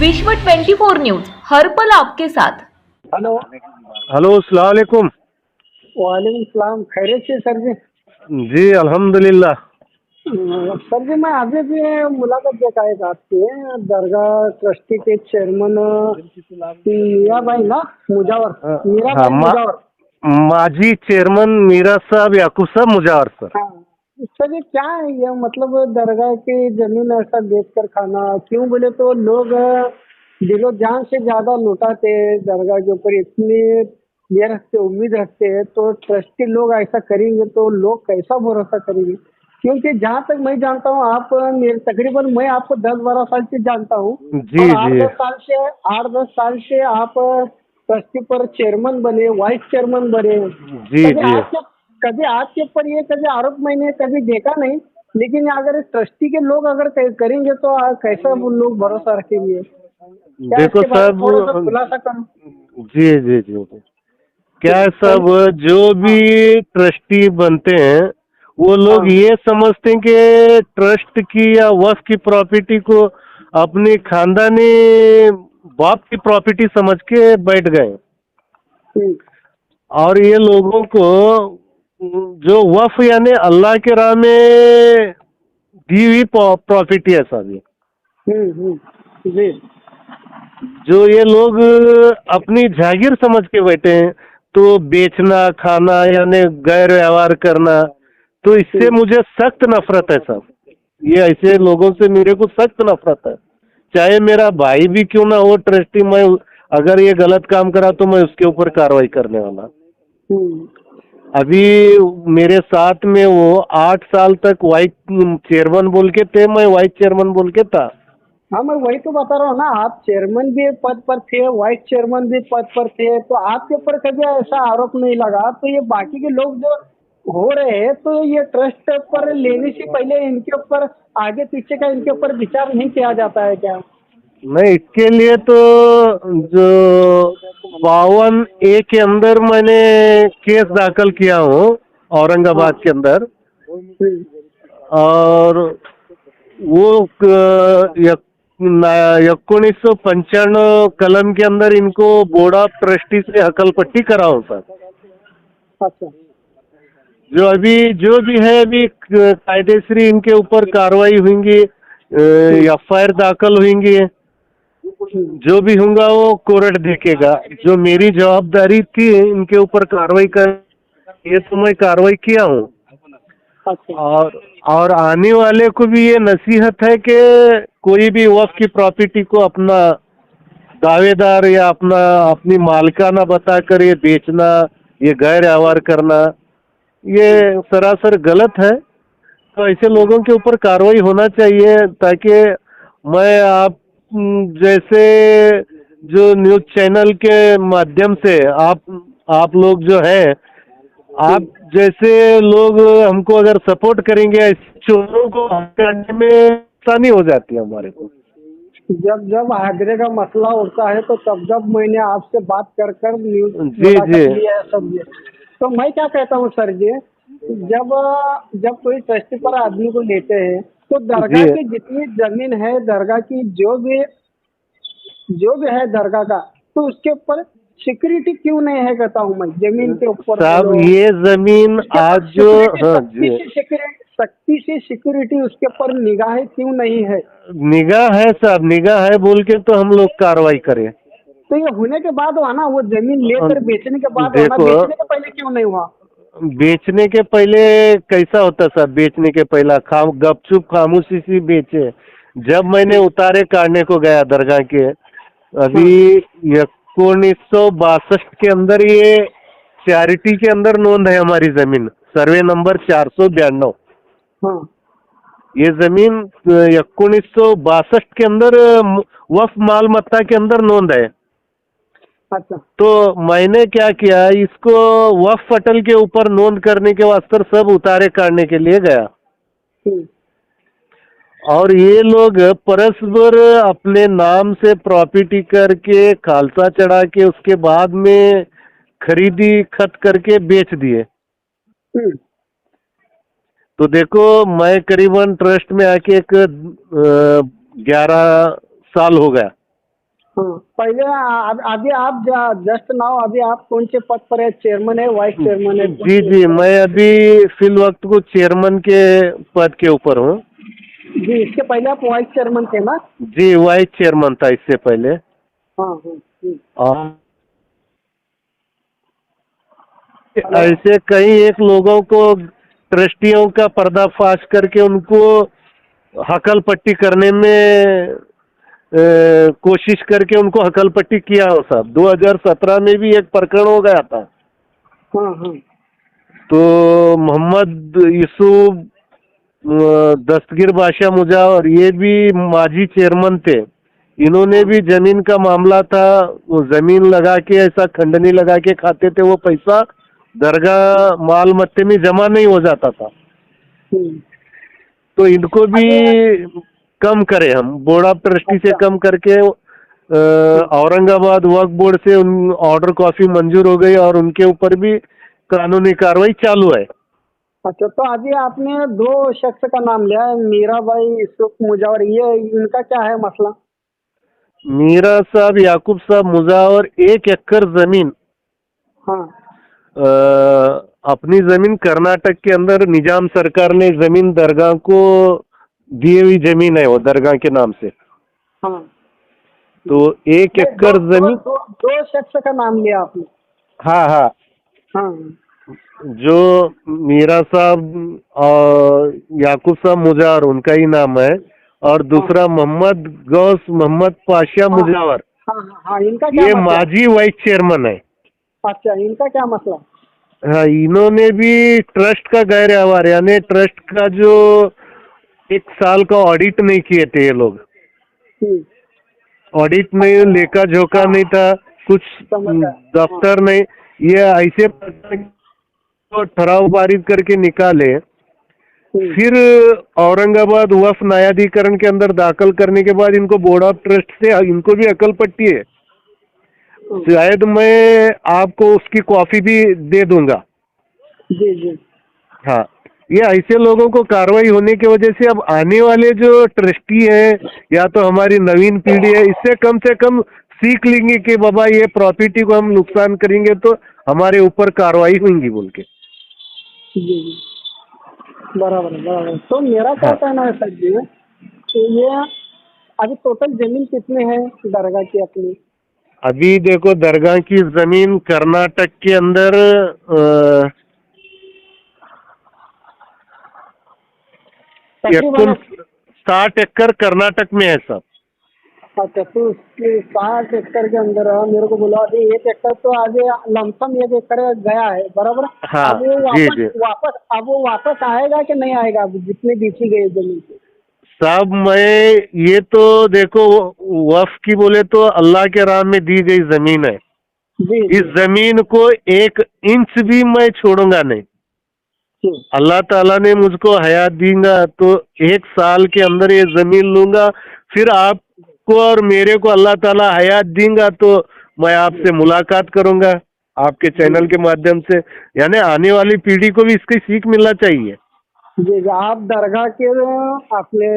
विश्व 24 न्यूज हर पल आपके साथ। हेलो। हेलो, अस्सलाम वालेकुम। वालेकुम सलाम। खैरियत से सर जी? जी अल्हम्दुलिल्लाह। सर जी, मैं अभी भी मुलाकात देखा एक आपकी दरगाह ट्रस्टी के चेयरमैन मीरा भाई ना मुजावर, मीरा हाँ, भाई मुजावर। माजी चेयरमैन मीरा साहब याकूब साहब मुजावर सर। हाँ सर, ये क्या है ये मतलब दरगाह की जमीन ऐसा बेच कर खाना? क्यों बोले तो लोग दिलो जान से ज्यादा लुटाते हैं दरगाह के ऊपर, इतनी ये रखते उम्मीद रखते हैं, तो ट्रस्टी लोग ऐसा करेंगे तो लोग कैसा भरोसा करेंगे? क्योंकि जहाँ तक मैं जानता हूँ, आप मेरे तकरीबन मैं आपको 10-12 साल से जानता हूँ, जी और जी 8-10 साल से आप ट्रस्टी पर चेयरमैन बने, वाइस चेयरमैन बने। जी कभी जी। आपके कभी आपके ऊपर ये कभी आरोप मैंने कभी देखा नहीं, लेकिन अगर ट्रस्टी के लोग अगर करेंगे तो कैसा वो लोग भरोसा रखेंगे? क्या देखो इसके बारे में साहब, थोड़ा सा खुलासा करो। जी जी जी जी। क्या है सर। साहब, जो हाँ। भी ट्रस्टी बनते हैं वो लोग हाँ। ये समझते हैं कि ट्रस्ट की या वक्फ की प्रॉपर्टी को अपनी खानदानी बाप की प्रॉपर्टी समझ के बैठ गए। हम्म। और ये लोगों को जो वफ यानी अल्लाह के राह में दी हुई प्रॉपर्टी है सब ये। जी। जो ये लोग अपनी जागीर समझ के बैठे हैं, तो बेचना खाना यानी गैर व्यवहार करना, तो इससे हम्म। मुझे सख्त नफरत है साहब। ये ऐसे लोगों से मेरे को सख्त नफरत है। चाहे मेरा भाई भी क्यों ना हो ट्रस्टी, मैं अगर ये गलत काम करा तो मैं उसके ऊपर कार्रवाई करने वाला। हम्म। अभी मेरे साथ में वो 8 साल तक वाइस चेयरमैन बोल के थे, मैं वाइस चेयरमैन बोल के था। हाँ, मैं वही तो बता रहा हूँ ना, आप चेयरमैन भी पद पर थे, वाइस चेयरमैन भी पद पर थे, तो आपके ऊपर कभी ऐसा आरोप नहीं लगा? तो ये बाकी के लोग जो हो रहे हैं, तो ये ट्रस्ट पर लेने से पहले इनके ऊपर आगे पीछे का इनके ऊपर विचार नहीं किया जाता है क्या? नहीं, इसके लिए तो जो 52A के अंदर मैंने केस दाखिल किया हूँ हाँ। औरंगाबाद के अंदर। हम्म। और वो 1995 कलम के अंदर इनको बोर्ड ऑफ ट्रस्टी से हकल पट्टी कराओ सर। अच्छा। जो भी है अभी कायदेसरी इनके ऊपर कार्रवाई होंगी, हम्म। FIR दाखिल होंगी। हम्म। जो भी होगा वो कोर्ट देखेगा। जो मेरी जवाबदारी थी इनके ऊपर कार्रवाई कर, ये तो मैं कार्रवाई किया हूँ। अच्छा। और आने वाले को भी ये नसीहत है कि कोई भी वक्फ की प्रॉपर्टी को अपना दावेदार या अपनी मालिकाना बताकर ये बेचना, ये गैर व्यवहार करना, ये सरासर गलत है। तो ऐसे लोगों के ऊपर कार्रवाई होना चाहिए, ताकि मैं जैसे जो न्यूज चैनल के माध्यम से आप लोग जो है, आप जैसे लोग हमको अगर सपोर्ट करेंगे, ऐसे चोरों को हटाने में आसानी हो जाती है हमारे को। जब जब हाजरे का मसला उठता है, तो तब जब मैंने आपसे बात कर कर न्यूज जी जी मुलाकात लिया है सब ये। तो मैं क्या कहता हूँ सर जी, जब जब कोई ट्रस्टी पर आदमी को लेते हैं, तो जी। दरगाह की जितनी जमीन है, दरगाह की जो भी है दरगाह का, तो उसके ऊपर सिक्योरिटी क्यों नहीं है कहता हूँ मैं, जमीन के ऊपर साहब, बोलो, ये जमीन उसके ऊपर आज जो, सिक्योरिटी हाँ जी, सख्ती से सिक्योरिटी उसके ऊपर निगाहें क्यों नहीं है? निगाह है साहब, निगाह है बोल के तो हम लोग कार्रवाई करें। तो ये होने के बाद हुआ ना, वो जमीन लेकर बेचने के बाद हुआ ना, देखो, बेचने के पहले क्यों नहीं हुआ? बेचने के पहले कैसा होता साहब, बेचने के पहला गपचुप खामोशी से बेचे। जब मैंने उतारे काटने को गया दरगाह के, हाँ। अभी 1962 के अंदर ये चैरिटी के अंदर नोंद है हमारी जमीन, सर्वे नंबर 492। हाँ। ये जमीन 1962 के अंदर वक्फ मालमत्ता के अंदर नोंद है। अच्छा। तो मैंने क्या किया, इसको वक्फ पटल के ऊपर नोंद करने के वास्ते सब उतारे काटने के लिए गया। हम्म। और ये लोग परस्पर अपने नाम से प्रॉपर्टी करके खालसा चढ़ा के उसके बाद में खरीदी खत करके बेच दिए। हम्म। तो देखो, मैं करीबन ट्रस्ट में आके एक 11 साल हो गया। हाँ, पहले अभी आप जस्ट नाउ अभी आप कौन से पद पर है? चेयरमैन है, वाइस चेयरमैन है, कौन जी से जी, पर है? मैं अभी फिल वक्त को चेयरमैन के पद के ऊपर हूँ। जी, इसके पहले आप वाइस चेयरमैन थे ना? जी, वाइस चेयरमैन था इससे पहले। हाँ हाँ। और हेलो। ऐसे कई एक लोगों को ट्रस्टियों का पर्दाफाश करके उनको हकल पट्टी करने में कोशिश करके उनको हकल पट्टी किया हो साहब। 2017 में भी एक प्रकरण हो गया था। हाँ हाँ। तो मोहम्मद यूसुफ, दस्तगीर बादशाह मुजावर, ये भी माजी चेयरमैन थे। इन्होंने भी जमीन का मामला था, वो जमीन लगा के ऐसा खंडनी लगा के खाते थे, वो पैसा दरगाह माल मत्ते में जमा नहीं हो जाता था। हम्म। तो इनको भी अभी कम करे, हम बोर्ड ऑफ ट्रस्टी से अच्छा। कम करके हम्म। औरंगाबाद वक्फ बोर्ड से उन ऑर्डर कॉपी मंजूर हो गई और उनके ऊपर भी कानूनी कार्रवाई चालू है। अच्छा, तो अभी आपने दो शख्स का नाम लिया है, मीराबाई यूसुफ मुजावर, ये इनका क्या है मसला? मीरा साहब, याकूब साहब मुजावर 1 एकड़ जमीन, हाँ अ, अपनी जमीन कर्नाटक के अंदर निजाम सरकार ने जमीन दरगाह को दी हुई जमीन है, वो दरगाह के नाम से। हाँ। तो एक नहीं, दो एकड़ दो जमीन। दो दो शख्स का नाम लिया आपने। हाँ हाँ। हाँ जो मीरा साहब और याकूब साहब मुजावर, उनका ही नाम है। और हाँ दूसरा मोहम्मद पाशा हाँ मुजावर, हाँ हाँ हाँ, इनका क्या ये मसला? माजी वाइस चेयरमैन है। अच्छा, इनका क्या मसला? हाँ, इन्होंने भी ट्रस्ट का गैर व्यवहार, यानी ट्रस्ट का जो 1 साल का ऑडिट नहीं किए थे ये लोग। हम्म। ऑडिट में अच्छा। लेखा जोखा हाँ, नहीं था, कुछ समझ गया। हाँ। दफ्तर नहीं। ये ऐसे तो ठराव पारित करके निकाले, हम्म। फिर औरंगाबाद वक्फ न्यायाधिकरण के अंदर दाखिल करने के बाद इनको बोर्ड ऑफ ट्रस्ट से इनको भी अकल पट्टी है। हम्म। शायद मैं आपको उसकी कॉपी भी दे दूंगा। जी जी। हाँ, ये ऐसे लोगों को कार्रवाई होने की वजह से अब आने वाले जो ट्रस्टी हैं या तो हमारी नवीन पीढ़ी है, इससे कम से कम सीख लेंगे कि बाबा ये प्रॉपर्टी को हम नुकसान करेंगे तो हमारे ऊपर कार्रवाई होंगी बोल के। जी जी, बराबर है, बराबर है। तो मेरा क्या हाँ, कहना है सर जी, कि ये अभी टोटल जमीन कितने हैं दरगाह की अपनी? अभी देखो दरगाह की जमीन कर्नाटक के अंदर 60 एकड़ कर्नाटक में है सब। अच्छा, तो उसके 60 एकड़ के अंदर मेरे को बोला अभी 1 एकड़ तो आगे लमसम 1 एकड़ गया है, बराबर। हाँ अब वो जी वापस जी वापस अब वो वापस आएगा कि नहीं आएगा, अब जितनी बेची गई जमीन? साहब, मैं ये तो देखो, वक्फ की बोले तो अल्लाह के राह में दी गई जमीन है। जी इस जी जमीन को 1 इंच भी मैं छोड़ूंगा नहीं। जी। अल्लाह ताला ने मुझको हयात देगा तो 1 साल के अंदर ये जमीन लूंगा। फिर आपको और मेरे को अल्लाह ताला हयात देगा तो मैं आपसे मुलाकात करूंगा आपके जी चैनल के माध्यम से। यानी आने वाली पीढ़ी को भी इसकी सीख मिलना चाहिए। जी जी, आप दरगाह के अपने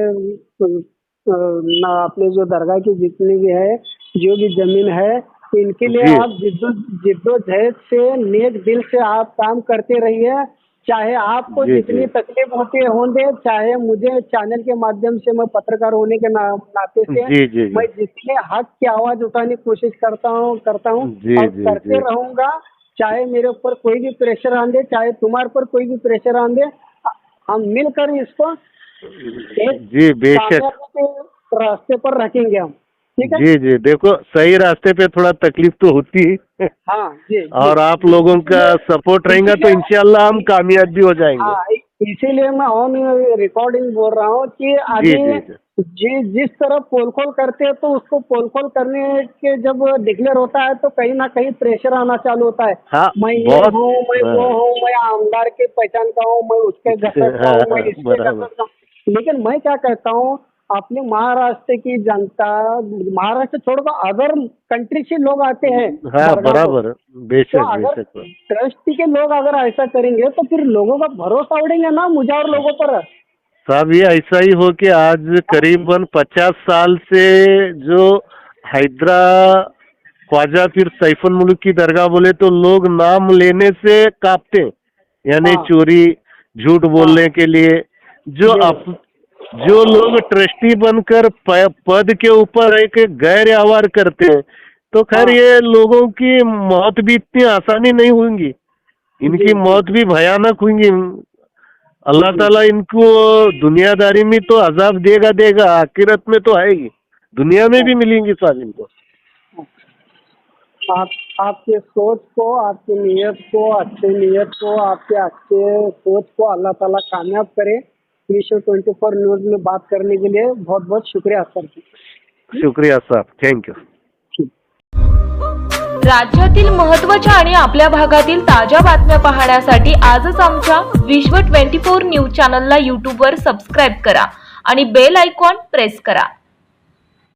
अपने जो दरगाह की जितनी भी है, जो भी जमीन है, इनके लिए जी आप जिद्दोजहद से नेक दिल से आप काम करते रहिए। चाहे आपको जी जी जितनी तकलीफ होती है होने, चाहे मुझे चैनल के माध्यम से, मैं पत्रकार होने के नाते से जी जी जी मैं जितने हक की आवाज उठाने की कोशिश करता हूँ जी और जी करते जी रहूंगा। चाहे मेरे ऊपर कोई भी प्रेशर आंदे, चाहे तुम्हारे पर कोई भी प्रेशर आंदे, हम मिलकर इसको एक जी, बेशक। कामयाबी के रास्ते पर रखेंगे हम। ठीक है। जी जी, देखो सही रास्ते पे थोड़ा तकलीफ तो होती है। हाँ जी जी। और आप लोगों का इसीलिए सपोर्ट रहेगा तो इसीलिए इंशाल्लाह हम कामयाब भी हो जाएंगे। हाँ, इसीलिए मैं ऑन रिकॉर्डिंग बोल रहा हूँ कि जी अभी जी जी जिस तरह पोल खोल करते हैं, तो उसको पोल खोल करने के जब डिक्लेयर होता है तो कहीं ना कहीं प्रेशर आना चालू होता है। हाँ, मैं ये बहुत। हूँ, मैं हाँ वो हूँ, मैं आमदार के पहचान का हूँ, मैं उसके घसट का हाँ हूँ, मैं हाँ, इसके बराबर। घसट का हूँ। लेकिन मैं क्या कहता हूँ, अपने महाराष्ट्र की जनता, महाराष्ट्र छोड़कर अगर कंट्री से लोग आते हैं हाँ, दरगाह को, बराबर। तो बेशक अगर बेशक। ट्रस्टी के लोग अगर ऐसा करेंगे तो फिर लोगों का भरोसा उड़ेंगे ना मुझे और लोगों पर। साहब, ये ऐसा ही हो कि आज करीबन 50 साल से जो हैदरा ख्वाजा पीर सैफुल मुल्क की दरगाह बोले तो लोग नाम लेने से कांपते हैं, यानी हाँ। चोरी झूठ बोलने के लिए। जो जो लोग ट्रस्टी बनकर पद के ऊपर एक गैर व्यवहार करते हैं, तो खैर हाँ। ये लोगों की मौत भी इतनी आसानी नहीं होंगी, इनकी जी। मौत भी भयानक होंगी। अल्लाह ताला इनको दुनियादारी में तो अजाब देगा, आखिरत में तो आएगी, दुनिया में भी मिलेंगी साहब इनको। आपके सोच को, आपकी नीयत को, अच्छे नीयत को, आपके अच्छे सोच को अल्लाह ताला कामयाब करे। विश्व 24 न्यूज में बात करने के लिए बहुत बहुत शुक्रिया सर। शुक्रिया साहब, थँक्यू। राज्यातील महत्त्वाच्या आणि आपल्या भागातील ताज्या बातम्या पाहण्यासाठी आजच आमच्या विश्व 24 न्यूज चॅनलला यूट्यूबवर सबस्क्राईब करा आणि बेल आयकॉन प्रेस करा।